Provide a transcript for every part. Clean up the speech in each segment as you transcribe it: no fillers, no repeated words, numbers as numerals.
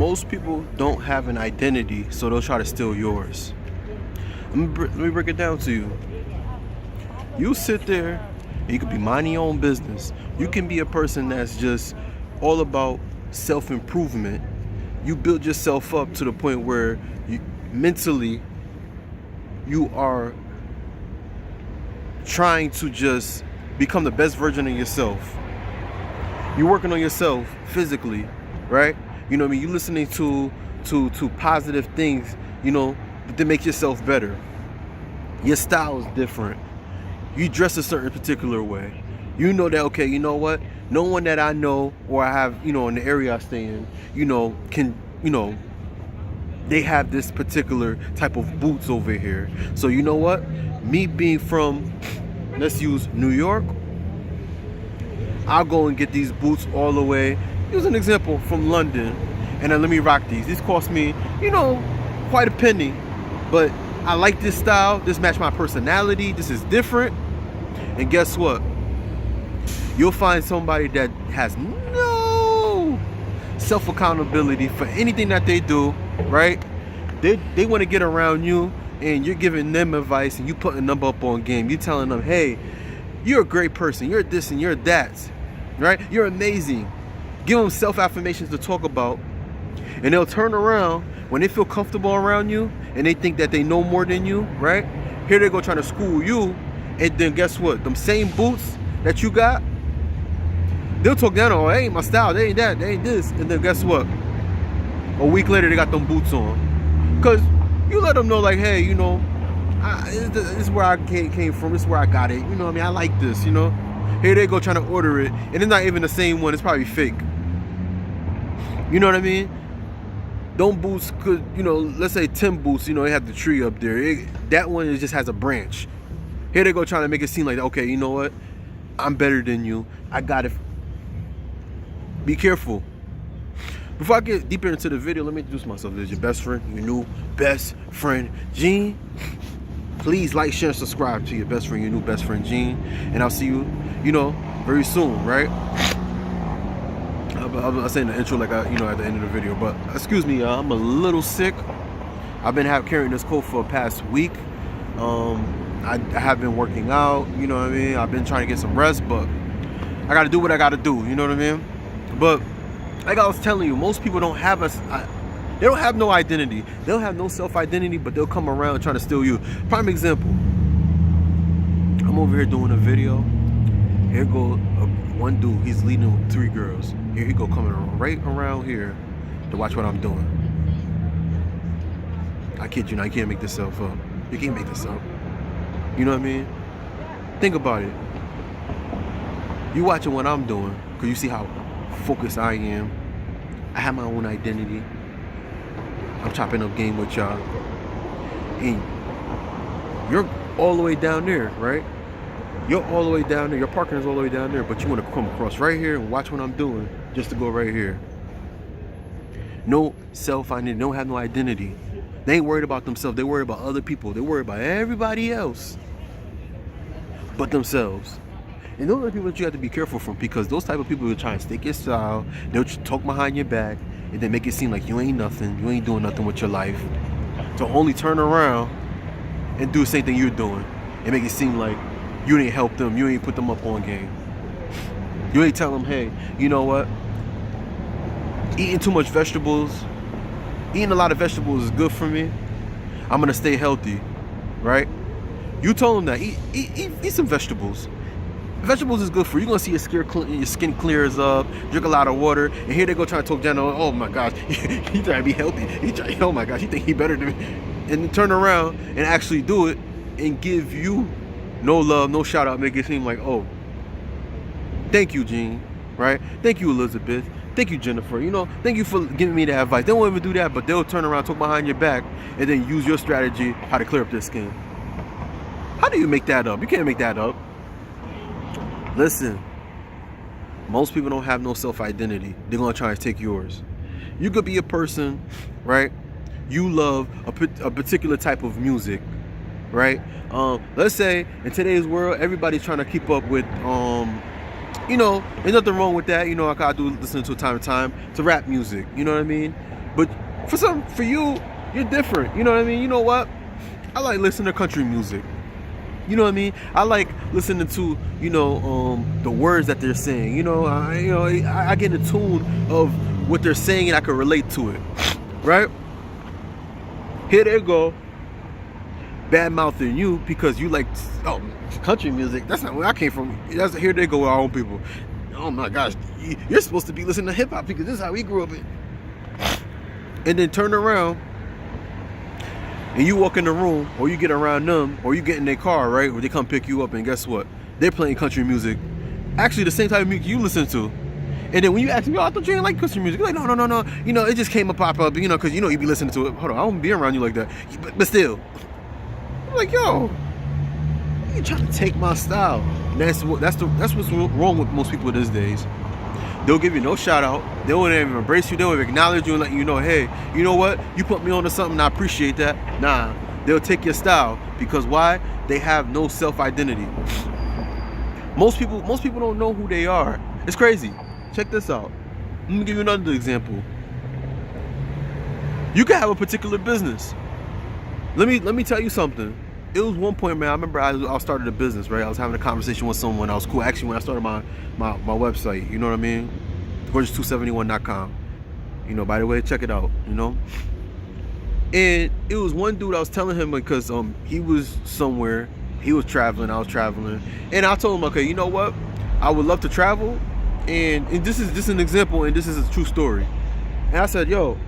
Most people don't have an identity, so they'll try to steal yours. Let me break it down to you. You sit there, and you could be minding your own business. You can be a person that's just all about self-improvement. You build yourself up to the point where mentally you are trying to just become the best version of yourself. You're working on yourself physically, right? You know what I mean? You're listening to positive things, you know, to make yourself better. Your style is different. You dress a certain particular way. You know that, okay, you know what? No one that I know or I have, you know, in the area I stay in, you know, can, you know, they have this particular type of boots over here. So you know what? Me being from, let's use New York, I'll go and get these boots all the way. Use an example from London, and then let me rock these. These cost me, you know, quite a penny, but I like this style. This match my personality. This is different. And guess what? You'll find somebody that has no self-accountability for anything that they do, right? They want to get around you, and you're giving them advice, and you putting them up on game. You're telling them, hey, you're a great person. You're this and you're that, right? You're amazing. Give them self-affirmations to talk about, and they'll turn around when they feel comfortable around you and they think that they know more than you, right? Here they go trying to school you, and then guess what? Them same boots that you got, they'll talk down on, hey, my style, they ain't that, they ain't this. And then guess what? A week later, they got them boots on. Because you let them know, like, hey, you know, this is where I came from, this is where I got it. You know what I mean? I like this, you know? Here they go trying to order it, and it's not even the same one. It's probably fake. You know what I mean? Them boots could, you know, let's say 10 boots, you know, they have the tree up there. That one just has a branch. Here they go trying to make it seem like, okay, you know what? I'm better than you. I got it. Be careful. Before I get deeper into the video, let me introduce myself. This is your best friend, your new best friend, Gene. Please like, share, and subscribe to your best friend, your new best friend, Gene. And I'll see you, you know, very soon, right? I'll say in the intro like you know, at the end of the video. But excuse me, I'm a little sick. I've been carrying this cold for the past week. I have been working out, you know what I mean? I've been trying to get some rest, but I got to do what I got to do, you know what I mean? But like I was telling you, most people don't have they don't have no identity. They don't have no self-identity, but they'll come around trying to steal you. Prime example, I'm over here doing a video. Here go one dude, he's leading with 3 girls. Here he go coming right around here to watch what I'm doing. I kid you not, you can't make this stuff up. You can't make this up. You know what I mean? Think about it. You watching what I'm doing, because you see how focused I am. I have my own identity. I'm chopping up game with y'all. And you're all the way down there, right? You're all the way down there. Your parking is all the way down there, but you want to come across right here and watch what I'm doing just to go right here. No self-identity. They don't have no identity. They ain't worried about themselves. They worry about other people. They worry about everybody else but themselves. And those are the people that you have to be careful from, because those type of people will try and stick your style. They'll talk behind your back and then make it seem like you ain't nothing. You ain't doing nothing with your life. To only turn around and do the same thing you're doing and make it seem like you ain't help them. You ain't put them up on game. You ain't tell them, hey, you know what? Eating too much vegetables, eating a lot of vegetables is good for me. I'm gonna stay healthy, right? You told them that. Eat some vegetables. Vegetables is good for you. You're gonna see your skin clears up. Drink a lot of water. And here they go trying to talk down. Oh my gosh, he trying to be healthy. Oh my gosh, he think he better than me. And then turn around and actually do it and give you no love, no shout out. Make it seem like, oh, thank you, Gene, right? Thank you, Elizabeth. Thank you, Jennifer. You know, thank you for giving me that advice. They won't even do that, but they'll turn around, talk behind your back, and then use your strategy how to clear up their skin. How do you make that up? You can't make that up. Listen, most people don't have no self-identity. They're going to try to take yours. You could be a person, right? You love a particular type of music, right? Let's say in today's world, everybody's trying to keep up with, you know, there's nothing wrong with that. You know, like I do listen to time to time to rap music. You know what I mean? But for you, you're different. You know what I mean? You know what? I like listening to country music. You know what I mean? I like listening to, the words that they're saying. I get in the tune of what they're saying and I can relate to it. Right? Here they go, bad mouthing you because you like country music. That's not where I came from. Here they go with our own people. Oh my gosh, you're supposed to be listening to hip hop because this is how we grew up in. And then turn around and you walk in the room, or you get around them, or you get in their car, right? Or they come pick you up, and guess what? They're playing country music. Actually, the same type of music you listen to. And then when you ask me, I thought you didn't like country music. You're like, no. It just came up, pop up, because you be listening to it. Hold on, I won't be around you like that. But still. I'm like, yo, you trying to take my style. And that's what's wrong with most people these days. They'll give you no shout out. They won't even embrace you. They won't acknowledge you and let you know, hey, you know what? You put me onto something, I appreciate that. Nah, they'll take your style because why? They have no self-identity. Most people don't know who they are. It's crazy. Check this out. Let me give you another example. You can have a particular business. Let me tell you something. It was one point, man, I remember I started a business, right? I was having a conversation with someone. I was cool. Actually, when I started my website, you know what I mean? Gorgeous271.com. By the way, check it out, And it was one dude I was telling him because he was somewhere. He was traveling. I was traveling. And I told him, okay, you know what? I would love to travel. And this is an example, and this is a true story. And I said, yo,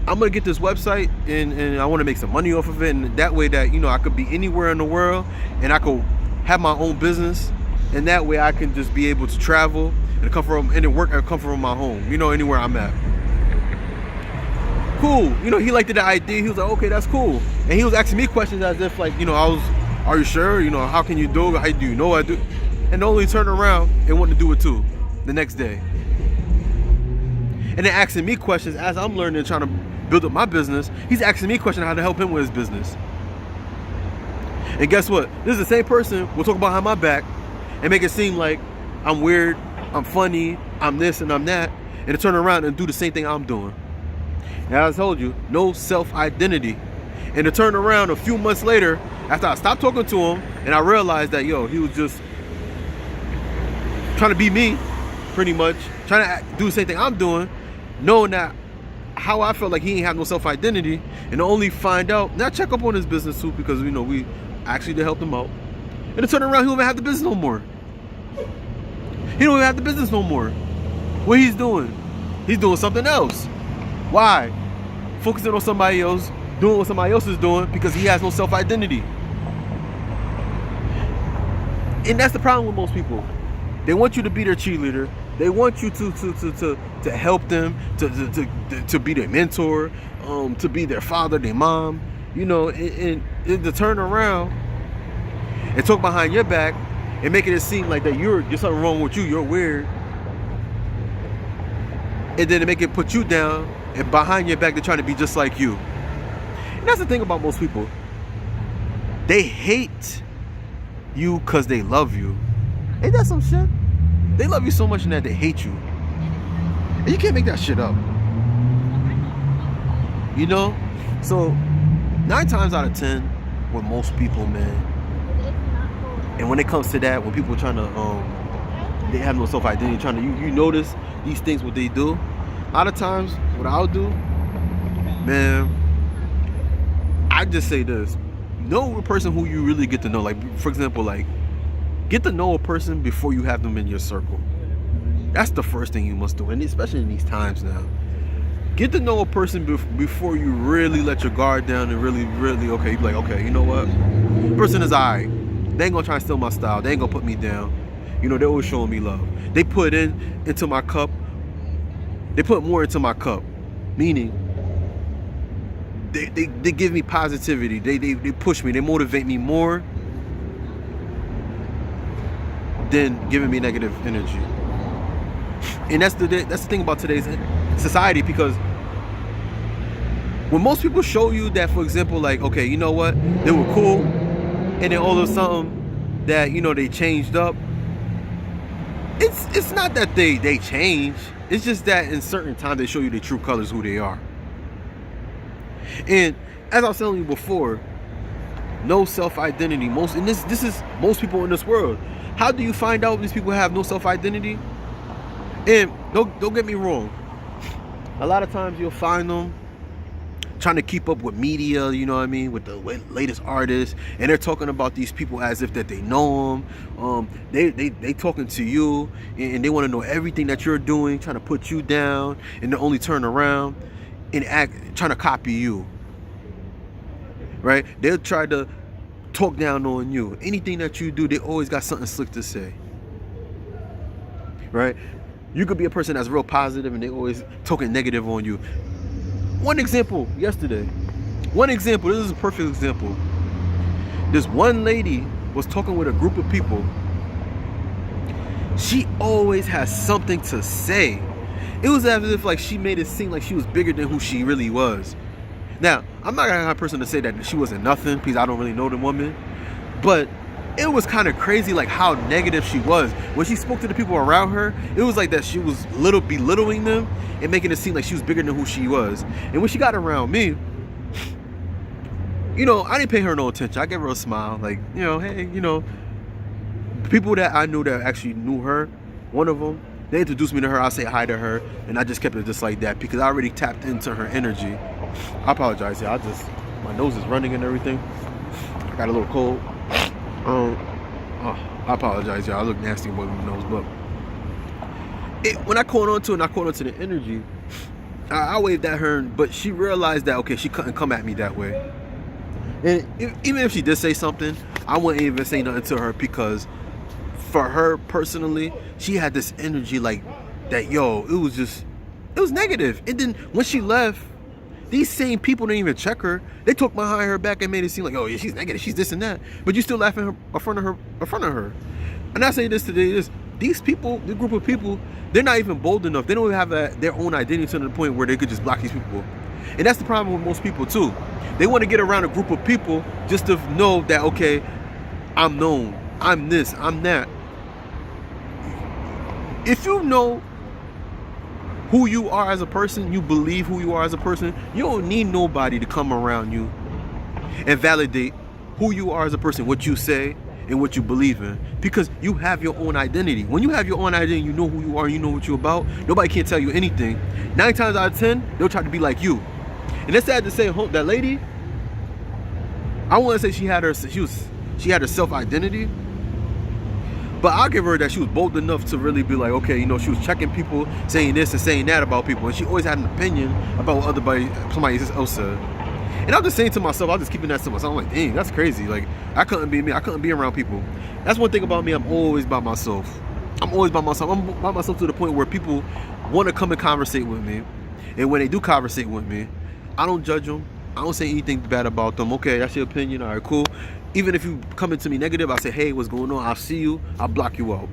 I'm gonna get this website and I want to make some money off of it, and that way that I could be anywhere in the world and I could have my own business, and that way I can just be able to travel and come from my home, anywhere I'm at. Cool. He liked the idea. He was like, okay, that's cool. And he was asking me questions as if like, are you sure? How can you do it? How do you know I do? And only turned around and wanted to do it too the next day. And then asking me questions as I'm learning and trying to build up my business. He's asking me questions how to help him with his business. And guess what? This is the same person will talk behind my back and make it seem like I'm weird, I'm funny, I'm this and I'm that, and to turn around and do the same thing I'm doing. And as I told you, no self-identity. And to turn around a few months later, after I stopped talking to him, and I realized that, he was just trying to be me, pretty much, trying to do the same thing I'm doing, knowing that how I felt like he ain't have no self-identity, and to only find out, now check up on his business too, because we actually did help him out. And to turn around, he don't even have the business no more. He don't even have the business no more. What he's doing? He's doing something else. Why? Focusing on somebody else, doing what somebody else is doing, because he has no self-identity. And that's the problem with most people. They want you to be their cheerleader. They want you to help them, to be their mentor, to be their father, their mom, and to turn around and talk behind your back and making it seem like that there's something wrong with you, you're weird. And then to make it put you down, and behind your back they're trying to be just like you. And that's the thing about most people. They hate you because they love you. Ain't that some shit? They love you so much that they hate you. And you can't make that shit up. So 9 times out of 10 with most people, man. And when it comes to that, when people are trying to they have no self-identity, trying to you notice these things what they do. A lot of times what I'll do, man, I just say this. Know a person who you really get to know. Like, for example, like, get to know a person before you have them in your circle. That's the first thing you must do, and especially in these times now. Get to know a person before you really let your guard down and really, okay, you be like, okay, you know what? Person is alright. They ain't gonna try and steal my style. They ain't gonna put me down. They're always showing me love. They put into my cup. They put more into my cup. Meaning, they give me positivity. They push me. They motivate me more than giving me negative energy. And that's the thing about today's society, because when most people show you that, for example, like, okay, you know what, they were cool, and then all of a sudden that they changed up, It's not that they change. It's just that in certain times they show you the true colors, who they are. And as I was telling you before, no self-identity. This is most people in this world. How do you find out these people have no self-identity? And don't get me wrong. A lot of times you'll find them trying to keep up with media, you know what I mean, with the latest artists, and they're talking about these people as if that they know them. They talking to you, and they want to know everything that you're doing, trying to put you down, and they only turn around and trying to copy you. Right? They'll try to talk down on you. Anything that you do, they always got something slick to say. Right? You could be a person that's real positive and they always talking negative on you. One example yesterday. This is a perfect example. This one lady was talking with a group of people. She always has something to say. It was as if like she made it seem like she was bigger than who she really was. Now, I'm not gonna have a person to say that she wasn't nothing because I don't really know the woman, but it was kind of crazy like how negative she was. When she spoke to the people around her, it was like that she was belittling them and making it seem like she was bigger than who she was. And when she got around me, you know, I didn't pay her no attention. I gave her a smile, like, you know, hey, you know, the people that I knew that actually knew her, one of them, they introduced me to her. I say hi to her, and I just kept it just like that because I already tapped into her energy. I apologize, yeah. My nose is running and everything. I got a little cold. I apologize, y'all. I look nasty with my nose, but when I caught on to it and I caught on to the energy, I waved at her, but she realized that, okay, she couldn't come at me that way. And even if she did say something, I wouldn't even say nothing to her because for her personally, she had this energy like that, it was negative. And then when she left, these same people didn't even check her. They talked behind her back and made it seem like, oh yeah, she's negative, she's this and that. But you still laughing in front of her. And I say this today, these people, the group of people, they're not even bold enough. They don't even have their own identity to the point where they could just block these people. And that's the problem with most people too. They want to get around a group of people just to know that, okay, I'm known, I'm this, I'm that. If you know who you are as a person, you believe who you are as a person, you don't need nobody to come around you and validate who you are as a person, what you say and what you believe in, because you have your own identity. When you have your own identity, you know who you are, you know what you're about, nobody can tell you anything. 9 times out of 10, they'll try to be like you. And it's sad to say, that lady, I want to say she had her self-identity, but I'll give her that she was bold enough to really be like, okay, you know, she was checking people, saying this and saying that about people, and she always had an opinion about what somebody else said. And I'm just saying to myself, I'm just keeping that to myself. I'm like, dang, that's crazy. Like, I couldn't be me. I couldn't be around people. That's one thing about me. I'm always by myself. I'm by myself to the point where people want to come and conversate with me. And when they do conversate with me, I don't judge them. I don't say anything bad about them. Okay, that's your opinion. All right, cool. Even if you come into me negative, I say, hey, what's going on? I'll see you. I'll block you out.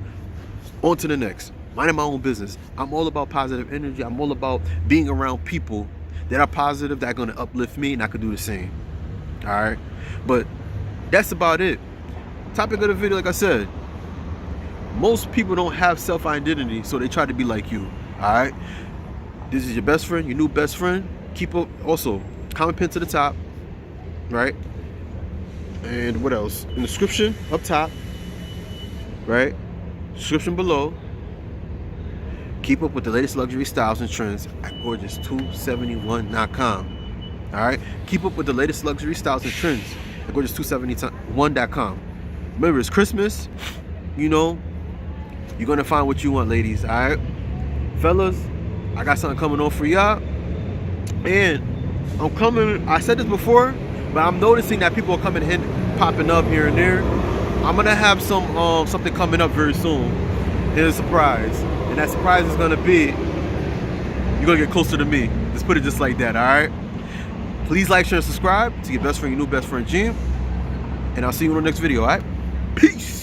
On to the next. Minding my own business. I'm all about positive energy. I'm all about being around people that are positive, that are going to uplift me, and I can do the same. All right? But that's about it. Topic of the video, like I said, most people don't have self-identity, so they try to be like you. All right? This is your best friend, your new best friend. Keep up. Also, comment pin to the top. Right? And what else? In the description up top, right? Description below. Keep up with the latest luxury styles and trends at gorgeous271.com. All right? Keep up with the latest luxury styles and trends at gorgeous271.com. Remember, it's Christmas. You know, you're going to find what you want, ladies. All right? Fellas, I got something coming on for y'all. And I said this before, but I'm noticing that people are coming in, popping up here and there. I'm gonna have something coming up very soon. It's a surprise, and that surprise is gonna be you're gonna get closer to me. Let's put it just like that. All right. Please like, share, and subscribe to your best friend, your new best friend, Jim. And I'll see you in the next video. All right. Peace.